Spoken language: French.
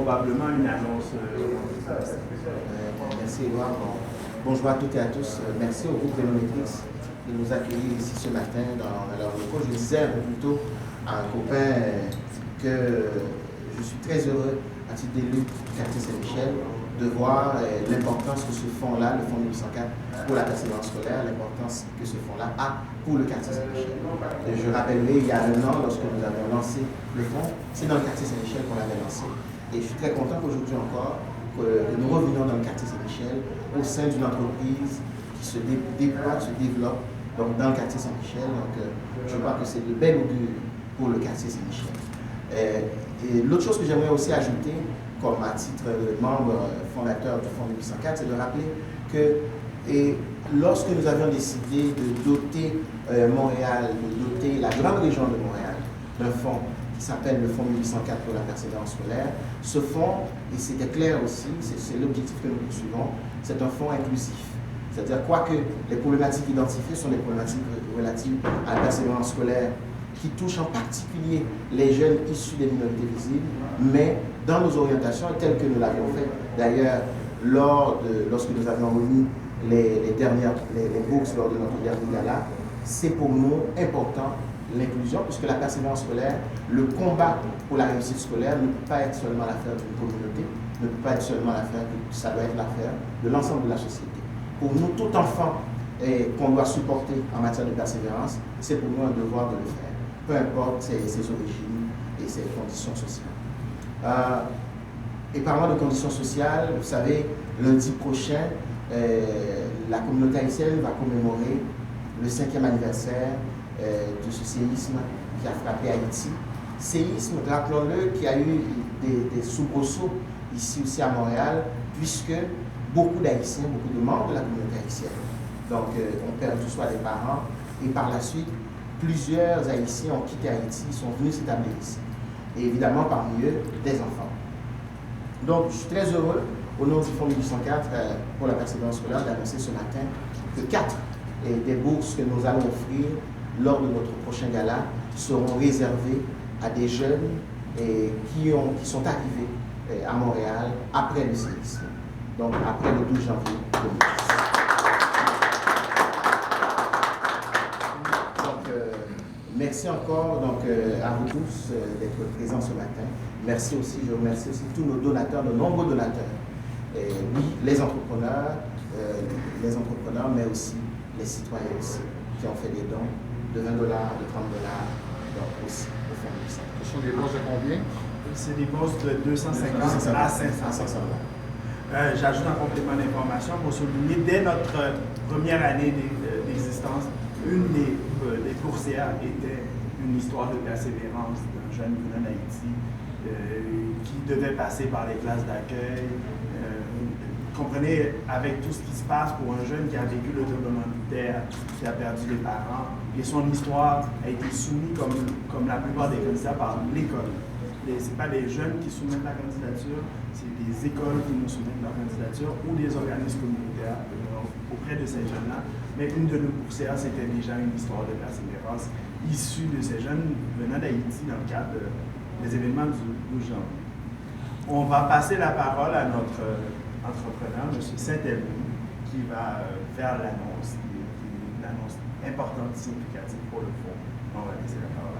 probablement une annonce. Merci Edouard. Bonjour à toutes et à tous. Merci au groupe Vélométrix de nous accueillir ici ce matin dans leurs locaux. Je disais un peu plus tôt à un copain que je suis très heureux à titre d'élu du quartier Saint-Michel de voir l'importance que ce fonds-là, le fonds 1804 pour la persévérance scolaire, l'importance que ce fonds-là a pour le quartier Saint-Michel. Je rappellerai, il y a un an, lorsque nous avons lancé le fonds, c'est dans le quartier Saint-Michel qu'on l'avait lancé. Et je suis très content qu'aujourd'hui encore, que nous revenions dans le quartier Saint-Michel au sein d'une entreprise qui se déploie, se développe donc dans le quartier Saint-Michel. Donc je crois que c'est de bel augure pour le quartier Saint-Michel. Et l'autre chose que j'aimerais aussi ajouter, comme à titre de membre fondateur du Fonds 1804, c'est de rappeler que lorsque nous avions décidé de doter Montréal, de doter la grande région de Montréal d'un fonds qui s'appelle le Fonds 1804 pour la persévérance scolaire, ce fonds, et c'était clair aussi, c'est l'objectif que nous poursuivons, c'est un fonds inclusif. C'est-à-dire, quoique les problématiques identifiées sont des problématiques relatives à la persévérance scolaire, qui touchent en particulier les jeunes issus des minorités visibles, mais dans nos orientations, telles que nous l'avions fait d'ailleurs lorsque nous avions remis les bourses lors de notre dernier gala, c'est pour nous important l'inclusion, puisque la persévérance scolaire, le combat pour la réussite scolaire ne peut pas être seulement l'affaire d'une communauté, ne peut pas être seulement l'affaire, ça doit être l'affaire de l'ensemble de la société. Pour nous, tout enfant qu'on doit supporter en matière de persévérance, c'est pour nous un devoir de le faire, peu importe ses origines et ses conditions sociales. Et parlant de conditions sociales, vous savez, lundi prochain, la communauté haïtienne va commémorer le 5e anniversaire de ce séisme qui a frappé Haïti. Séisme, rappelons-le, qui a eu des soubresauts ici aussi à Montréal, puisque beaucoup d'Haïtiens, beaucoup de membres de la communauté haïtienne, donc ont perdu soit des parents, et par la suite, plusieurs Haïtiens ont quitté Haïti, sont venus s'établir ici. Et évidemment, parmi eux, des enfants. Donc, je suis très heureux, au nom du Fonds 1804 pour la persévérance scolaire, d'annoncer ce matin que 4 des bourses que nous allons offrir lors de notre prochain gala seront réservées à des jeunes qui sont arrivés à Montréal après le séisme, donc après le 12 janvier 2010. Merci encore à vous tous d'être présents ce matin. Merci aussi, je remercie aussi tous nos donateurs, nos nombreux donateurs. Oui, les entrepreneurs, mais aussi les citoyens aussi, qui ont fait des dons de $20, de $30, donc aussi au Fonds 1804. Ce sont des bourses de combien? C'est des bourses de 250 à 500 $. J'ajoute un complément d'information pour souligner, dès notre première année d'existence, une des boursières était une histoire de persévérance d'un jeune venant d'Haïti qui devait passer par les classes d'accueil. Comprenez, avec tout ce qui se passe pour un jeune qui a vécu le tremblement de terre, qui a perdu les parents, et son histoire a été soumise comme la plupart des candidats par l'école. Ce n'est pas des jeunes qui soumettent la candidature, c'est des écoles qui nous soumettent leur candidature ou des organismes communautaires auprès de ces jeunes-là. Mais une de nos boursières, c'était déjà une histoire de persévérance issue de ces jeunes venant d'Haïti dans le cadre des événements du 12 janvier. On va passer la parole à notre entrepreneur, M. Saint-Elmy, qui va faire l'annonce, qui est une annonce importante, significative pour le fonds. On va laisser la parole.